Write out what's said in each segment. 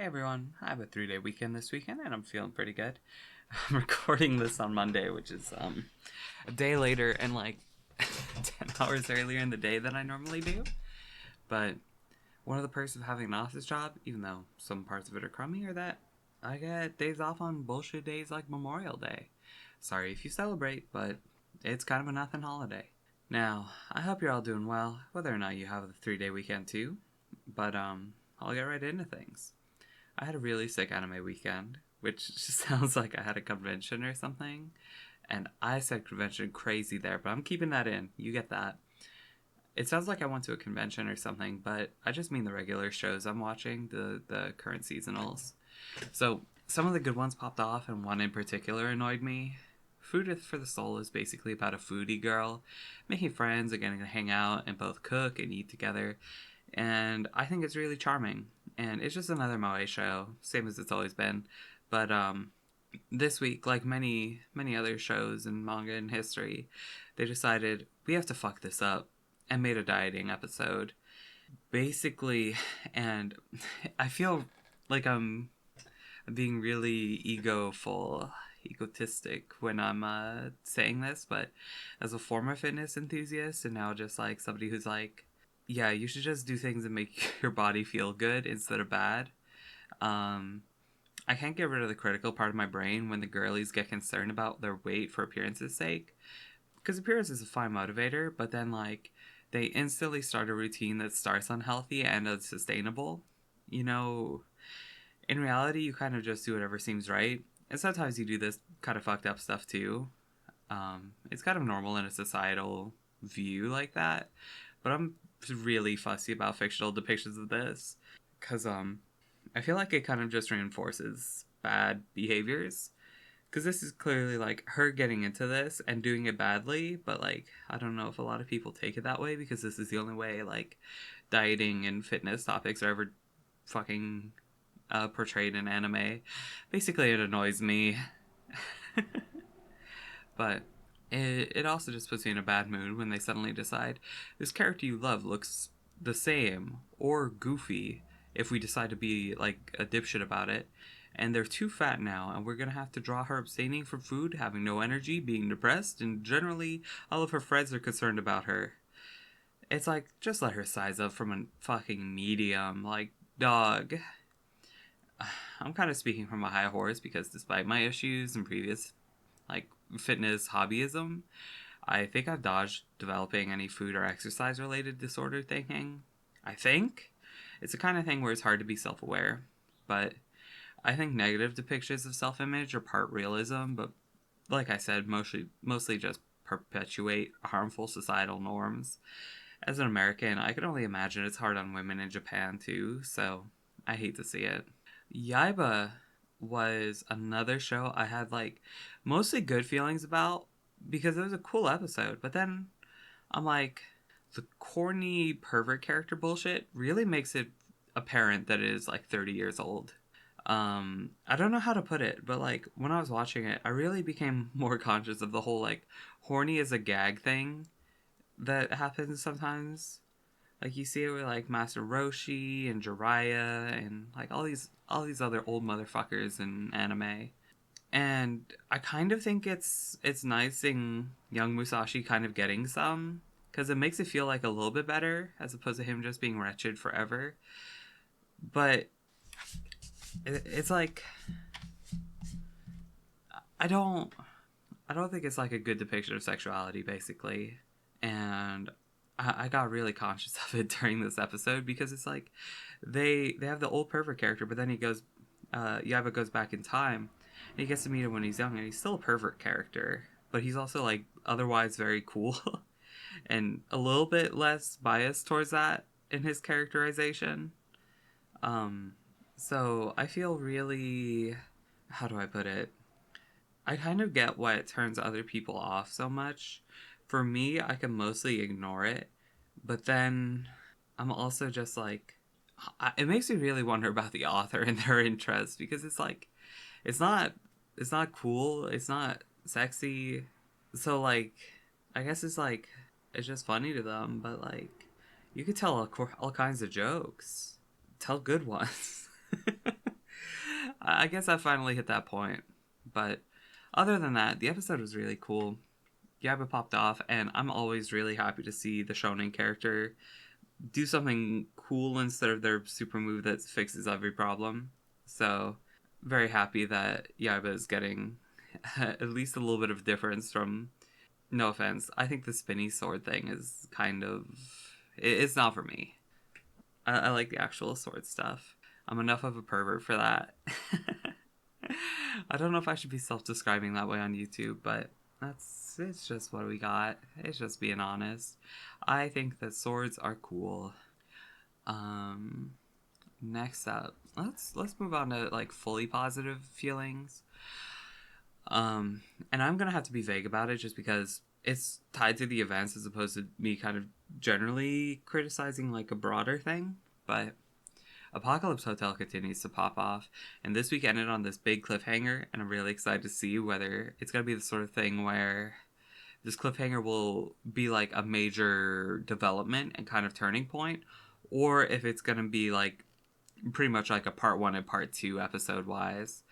Hey everyone, I have a 3-day weekend this weekend and I'm feeling pretty good. I'm recording this on Monday, which is a day later and like 10 hours earlier in the day than I normally do. But one of the perks of having an office job, even though some parts of it are crummy, are that I get days off on bullshit days like Memorial Day. Sorry if you celebrate, but it's kind of a nothing holiday. Now, I hope you're all doing well, whether or not you have a 3-day weekend too. But I'll get right into things. I had a really sick anime weekend, which just sounds like I had a convention or something. And I said convention crazy there, but I'm keeping that in. You get that. It sounds like I went to a convention or something, but I just mean the regular shows I'm watching, the current seasonals. So some of the good ones popped off, and one in particular annoyed me. Food for the Soul is basically about a foodie girl making friends and getting to hang out and both cook and eat together. And I think it's really charming. And it's just another moe show, same as it's always been. But this week, like many other shows and manga in history, they decided we have to fuck this up and made a dieting episode. Basically, and I feel like I'm being really egotistic when I'm saying this, but as a former fitness enthusiast and now just like somebody who's like, yeah, you should just do things that make your body feel good instead of bad. I can't get rid of the critical part of my brain when the girlies get concerned about their weight for appearance's sake. Because appearance is a fine motivator, but then, like, they instantly start a routine that starts unhealthy and unsustainable. You know, in reality, you kind of just do whatever seems right. And sometimes you do this kind of fucked up stuff too. It's kind of normal in a societal view like that. But I'm really fussy about fictional depictions of this because I feel like it kind of just reinforces bad behaviors, because this is clearly like her getting into this and doing it badly, but like I don't know if a lot of people take it that way because this is the only way like dieting and fitness topics are ever fucking portrayed in anime. Basically it annoys me. But it also just puts you in a bad mood when they suddenly decide this character you love looks the same or goofy if we decide to be like a dipshit about it. And they're too fat now, and we're gonna have to draw her abstaining from food, having no energy, being depressed, and generally all of her friends are concerned about her. It's like, just let her size up from a fucking medium. Like, dog. I'm kind of speaking from a high horse because despite my issues and previous like fitness hobbyism, I think I've dodged developing any food or exercise related disorder thinking. I think it's the kind of thing where it's hard to be self aware, but I think negative depictions of self image are part realism, but like I said, mostly just perpetuate harmful societal norms. As an American, I can only imagine it's hard on women in Japan too, so I hate to see it. Yaiba was another show I had like mostly good feelings about because it was a cool episode, but then I'm like, the corny pervert character bullshit really makes it apparent that it is like 30 years old. I don't know how to put it, but like when I was watching it, I really became more conscious of the whole like horny as a gag thing that happens sometimes. Like you see it with like Master Roshi and Jiraiya and like all these other old motherfuckers in anime. And I kind of think it's nice seeing young Musashi kind of getting some, because it makes it feel like a little bit better as opposed to him just being wretched forever. But it's like I don't I don't think it's like a good depiction of sexuality basically, and I got really conscious of it during this episode because it's like they have the old pervert character, but then Yaiba goes back in time and he gets to meet him when he's young, and he's still a pervert character, but he's also like otherwise very cool and a little bit less biased towards that in his characterization. Um, so I feel really, how do I put it? I kind of get why it turns other people off so much. For me, I can mostly ignore it, but then I'm also just like, it makes me really wonder about the author and their interests, because it's like, it's not, it's not cool, it's not sexy, so like, I guess it's like, it's just funny to them, but like, you could tell all kinds of jokes, tell good ones. I guess I finally hit that point. But other than that, the episode was really cool. Yaiba popped off, and I'm always really happy to see the shonen character do something cool instead of their super move that fixes every problem. So, very happy that Yaiba is getting at least a little bit of difference from. No offense, I think the spinny sword thing is kind of. It's not for me. I like the actual sword stuff. I'm enough of a pervert for that. I don't know if I should be self-describing that way on YouTube, but it's just what we got. It's just being honest. I think that swords are cool. Um Next up, let's move on to like fully positive feelings. And I'm gonna have to be vague about it just because it's tied to the events as opposed to me kind of generally criticizing like a broader thing. But Apocalypse Hotel continues to pop off, and this week ended on this big cliffhanger, and I'm really excited to see whether it's gonna be the sort of thing where this cliffhanger will be like a major development and kind of turning point, or if it's gonna be like pretty much like a part one and part two episode wise.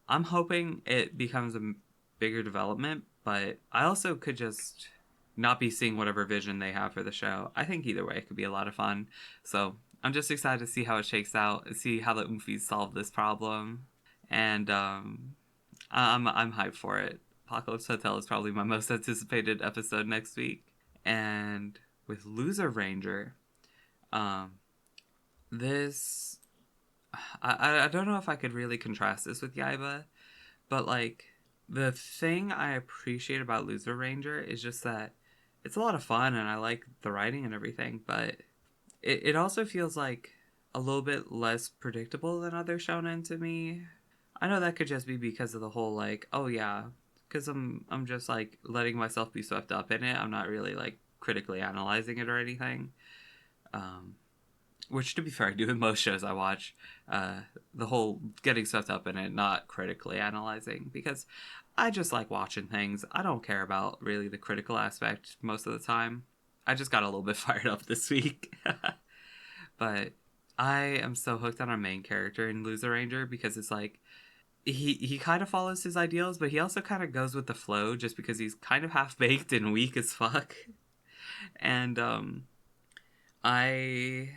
I'm hoping it becomes a bigger development, but I also could just not be seeing whatever vision they have for the show. I think either way it could be a lot of fun. So I'm just excited to see how it shakes out, see how the Oomfies solve this problem, and I'm hyped for it. Apocalypse Hotel is probably my most anticipated episode next week, and with Loser Ranger, um, this I don't know if I could really contrast this with Yaiba, but like the thing I appreciate about Loser Ranger is just that it's a lot of fun and I like the writing and everything, but it also feels like a little bit less predictable than other shonen to me. I know that could just be because of the whole like, oh yeah, because I'm just like letting myself be swept up in it. I'm not really like critically analyzing it or anything. Um, which to be fair, I do in most shows I watch. The whole getting swept up in it, not critically analyzing, because I just like watching things. I don't care about really the critical aspect most of the time. I just got a little bit fired up this week. But I am so hooked on our main character in Loser Ranger because it's like he kind of follows his ideals, but he also kind of goes with the flow just because he's kind of half baked and weak as fuck. And I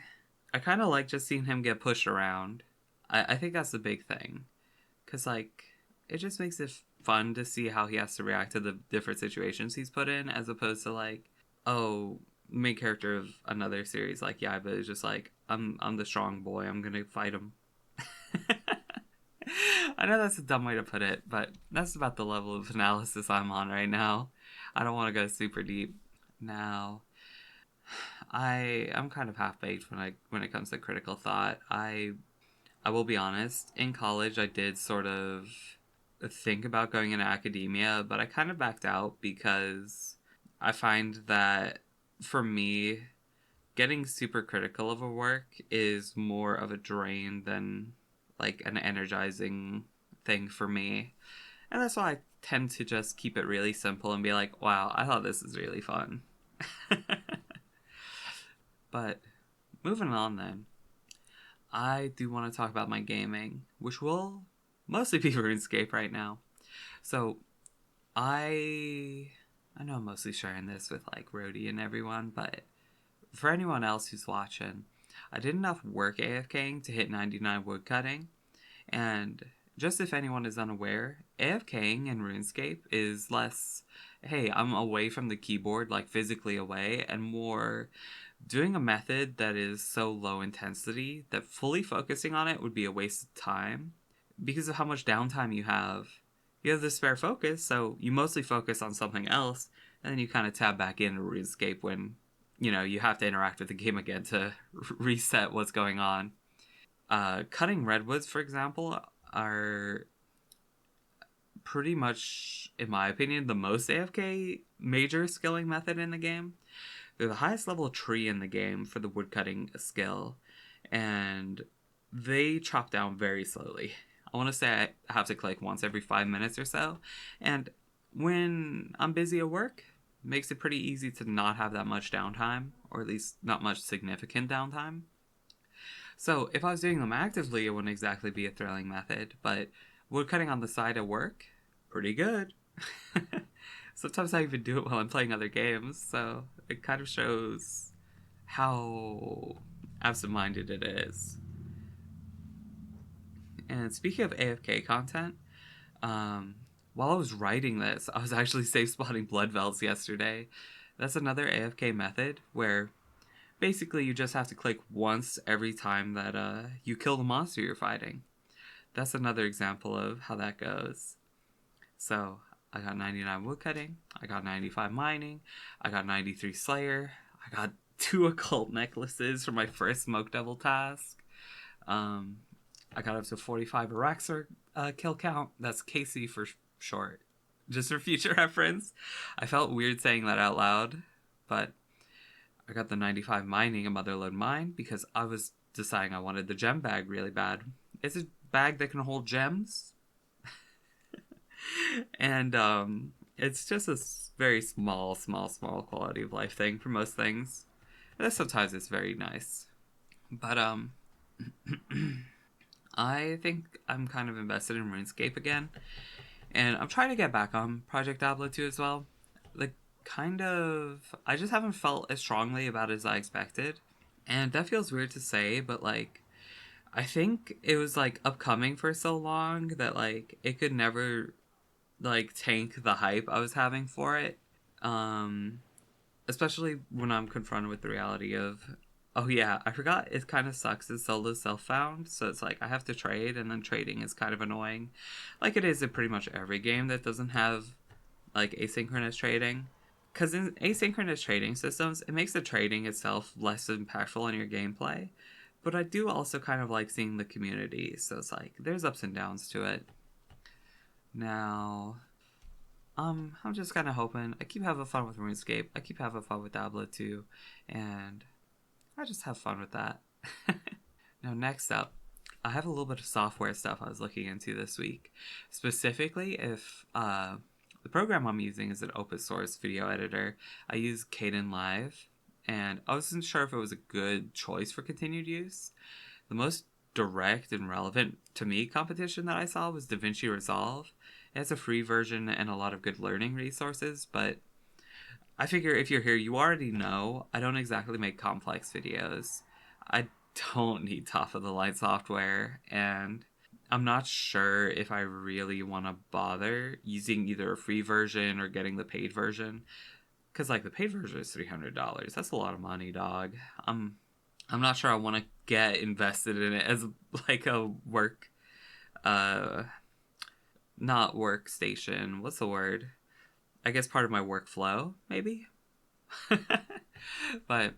I kind of like just seeing him get pushed around. I think that's the big thing. Because, like, it just makes it fun to see how he has to react to the different situations he's put in, as opposed to, like, oh, main character of another series, like, yeah, but it's just like, I'm the strong boy, I'm gonna fight him. I know that's a dumb way to put it, but that's about the level of analysis I'm on right now. I don't want to go super deep. Now, I'm kind of half baked when it comes to critical thought. I will be honest. In college, I did sort of think about going into academia, but I kind of backed out because I find that for me, getting super critical of a work is more of a drain than like an energizing thing for me. And that's why I tend to just keep it really simple and be like, wow, I thought this is really fun. But moving on then, I do want to talk about my gaming, which will mostly be RuneScape right now. So I know I'm mostly sharing this with like Rhodey and everyone, but for anyone else who's watching, I did enough work AFKing to hit 99 woodcutting, and just if anyone is unaware, AFKing in RuneScape is less, hey, I'm away from the keyboard, like physically away, and more doing a method that is so low intensity that fully focusing on it would be a waste of time because of how much downtime you have. You have the spare focus, so you mostly focus on something else, and then you kind of tab back into RuneScape when, you have to interact with the game again to reset what's going on. Cutting redwoods, for example, are pretty much, in my opinion, the most AFK major skilling method in the game. They're the highest level tree in the game for the woodcutting skill, and they chop down very slowly. I want to say I have to click once every 5 minutes or so, and when I'm busy at work, it makes it pretty easy to not have that much downtime, or at least not much significant downtime. So if I was doing them actively, it wouldn't exactly be a thrilling method, but woodcutting on the side at work, pretty good. Sometimes I even do it while I'm playing other games, so it kind of shows how absent-minded it is. And speaking of AFK content, um, while I was writing this, I was actually safe spotting blood velds yesterday. That's another AFK method where basically you just have to click once every time that you kill the monster you're fighting. That's another example of how that goes. So I got 99 woodcutting, I got 95 mining, I got 93 slayer, I got 2 occult necklaces for my first smoke devil task. Um, I got up to 45 Araxer kill count. That's Casey for short. Just for future reference. I felt weird saying that out loud, but I got the 95 mining a motherlode mine because I was deciding I wanted the gem bag really bad. It's a bag that can hold gems. And it's just a very small quality of life thing for most things. And sometimes it's very nice. But I think I'm kind of invested in RuneScape again. And I'm trying to get back on Project Diablo 2 as well. Like, kind of, I just haven't felt as strongly about it as I expected. And that feels weird to say, but like, I think it was like upcoming for so long that like it could never like tank the hype I was having for it. Um, Especially when I'm confronted with the reality of, oh yeah, I forgot it kind of sucks as solo self-found, so it's like I have to trade, and then trading is kind of annoying, like it is in pretty much every game that doesn't have like asynchronous trading. Because in asynchronous trading systems, it makes the trading itself less impactful on your gameplay. But I do also kind of like seeing the community, so it's like there's ups and downs to it. Now, I'm just kind of hoping. I keep having fun with RuneScape. I keep having fun with Diablo 2, and I just have fun with that. Now, next up, I have a little bit of software stuff I was looking into this week. Specifically, if the program I'm using is an open source video editor, I use Kdenlive, and I wasn't sure if it was a good choice for continued use. The most direct and relevant to me competition that I saw was DaVinci Resolve. It has a free version and a lot of good learning resources, but I figure if you're here, you already know I don't exactly make complex videos. I don't need top of the line software, and I'm not sure if I really want to bother using either a free version or getting the paid version. Because like the paid version is $300. That's a lot of money, dog. I'm not sure I want to get invested in it as like a work, uh, not workstation. What's the word? I guess part of my workflow, maybe. But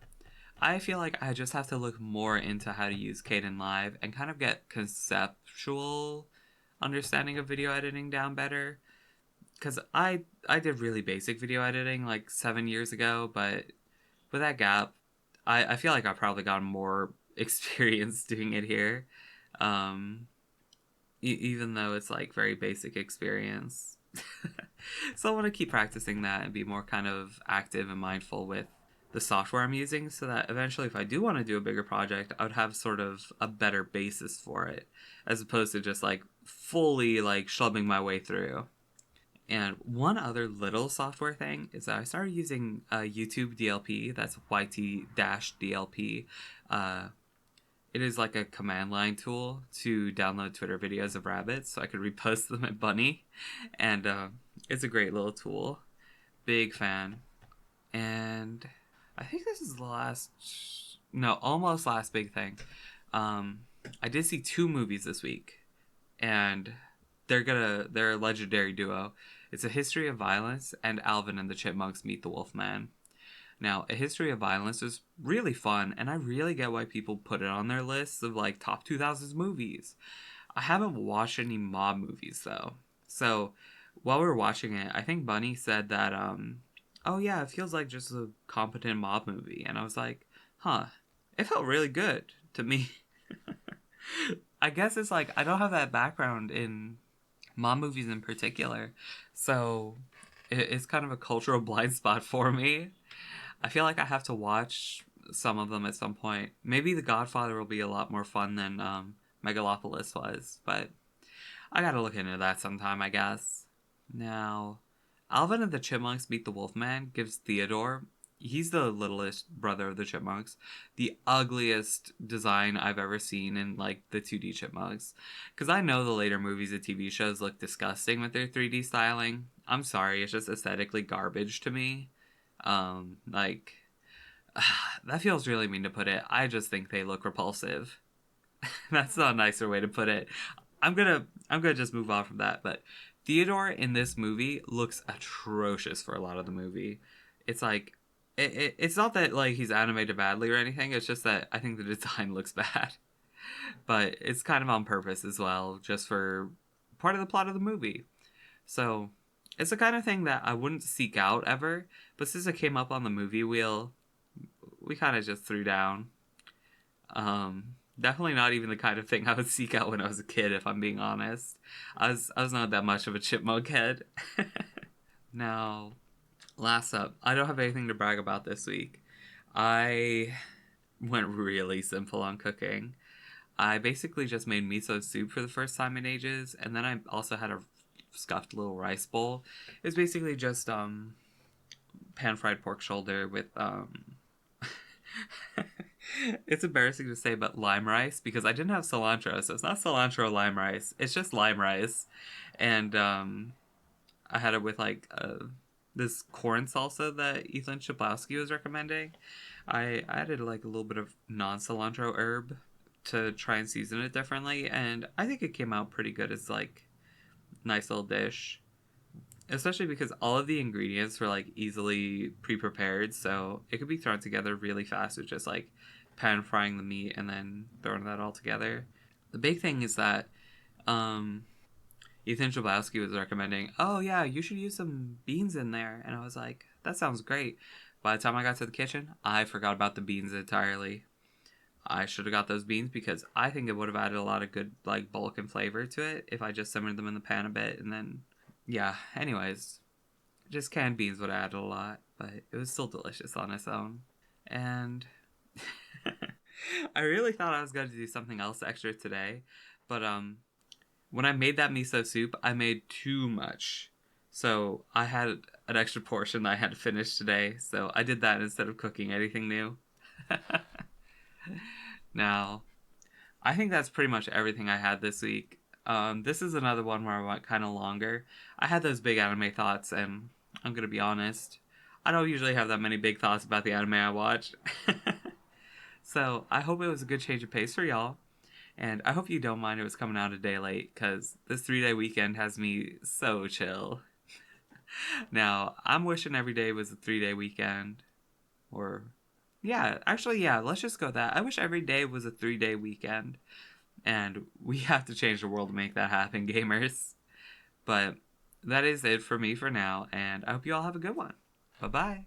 I feel like I just have to look more into how to use Kdenlive and kind of get conceptual understanding of video editing down better. Because I did really basic video editing like 7 years ago, but with that gap, I feel like I've probably gotten more experience doing it here. Um, Even though it's like very basic experience. So I want to keep practicing that and be more kind of active and mindful with the software I'm using, so that eventually if I do want to do a bigger project, I would have sort of a better basis for it, as opposed to just like fully like schlubbing my way through. And one other little software thing is that I started using YouTube DLP. That's YT-DLP. It is like a command line tool to download Twitter videos of rabbits, so I could repost them at Bunny. And it's a great little tool. Big fan. And I think this is the last, no, almost last big thing. I did see 2 movies this week, and they're a legendary duo. It's A History of Violence and Alvin and the Chipmunks Meet the Wolfman. Now, A History of Violence is really fun, and I really get why people put it on their lists of like top 2000s movies. I haven't watched any mob movies though. So while we were watching it, I think Bunny said that oh yeah, it feels like just a competent mob movie, and I was like, huh. It felt really good to me. I guess it's like I don't have that background in mob movies in particular, so it's kind of a cultural blind spot for me. I feel like I have to watch some of them at some point. Maybe The Godfather will be a lot more fun than Megalopolis was, but I gotta look into that sometime, I guess. Now, Alvin and the Chipmunks Meet the Wolfman gives Theodore, he's the littlest brother of the Chipmunks, the ugliest design I've ever seen in like the 2D Chipmunks. Because I know the later movies and TV shows look disgusting with their 3D styling. I'm sorry, it's just aesthetically garbage to me. Like, that feels really mean to put it. I just think they look repulsive. That's not a nicer way to put it. I'm gonna just move on from that. But Theodore in this movie looks atrocious for a lot of the movie. It's like it's not that like he's animated badly or anything. It's just that I think the design looks bad. But it's kind of on purpose as well, just for part of the plot of the movie. So it's the kind of thing that I wouldn't seek out ever. But since it came up on the movie wheel, we kind of just threw down. Definitely not even the kind of thing I would seek out when I was a kid, if I'm being honest. I was not that much of a chipmunk head. Now, last up, I don't have anything to brag about this week. I went really simple on cooking. I basically just made miso soup for the first time in ages, and then I also had a scuffed little rice bowl. It was basically just pan fried pork shoulder with it's embarrassing to say, but lime rice, because I didn't have cilantro, so it's not cilantro lime rice. It's just lime rice, and I had it with like this corn salsa that Ethan Chaplowski was recommending. I added like a little bit of non-cilantro herb to try and season it differently, and I think it came out pretty good as like nice little dish. Especially because all of the ingredients were like easily pre-prepared, so it could be thrown together really fast with just like pan frying the meat and then throwing that all together. The big thing is that Ethan Jablowski was recommending, oh yeah, you should use some beans in there, and I was like, that sounds great. By the time I got to the kitchen, I forgot about the beans entirely. I should have got those beans because I think it would have added a lot of good like bulk and flavor to it if I just simmered them in the pan a bit and then yeah, anyways, just canned beans would add a lot, but it was still delicious on its own. And I really thought I was going to do something else extra today, but when I made that miso soup, I made too much. So I had an extra portion that I had to finish today, so I did that instead of cooking anything new. Now, I think that's pretty much everything I had this week. This is another one where I went kind of longer. I had those big anime thoughts, and I'm gonna be honest, I don't usually have that many big thoughts about the anime I watch. So I hope it was a good change of pace for y'all, and I hope you don't mind it was coming out a day late, because this 3-day weekend has me so chill. Now, I'm wishing every day was a 3-day weekend, or yeah, actually, yeah, let's just go with that. I wish every day was a 3-day weekend. And we have to change the world to make that happen, gamers. But that is it for me for now, and I hope you all have a good one. Bye bye.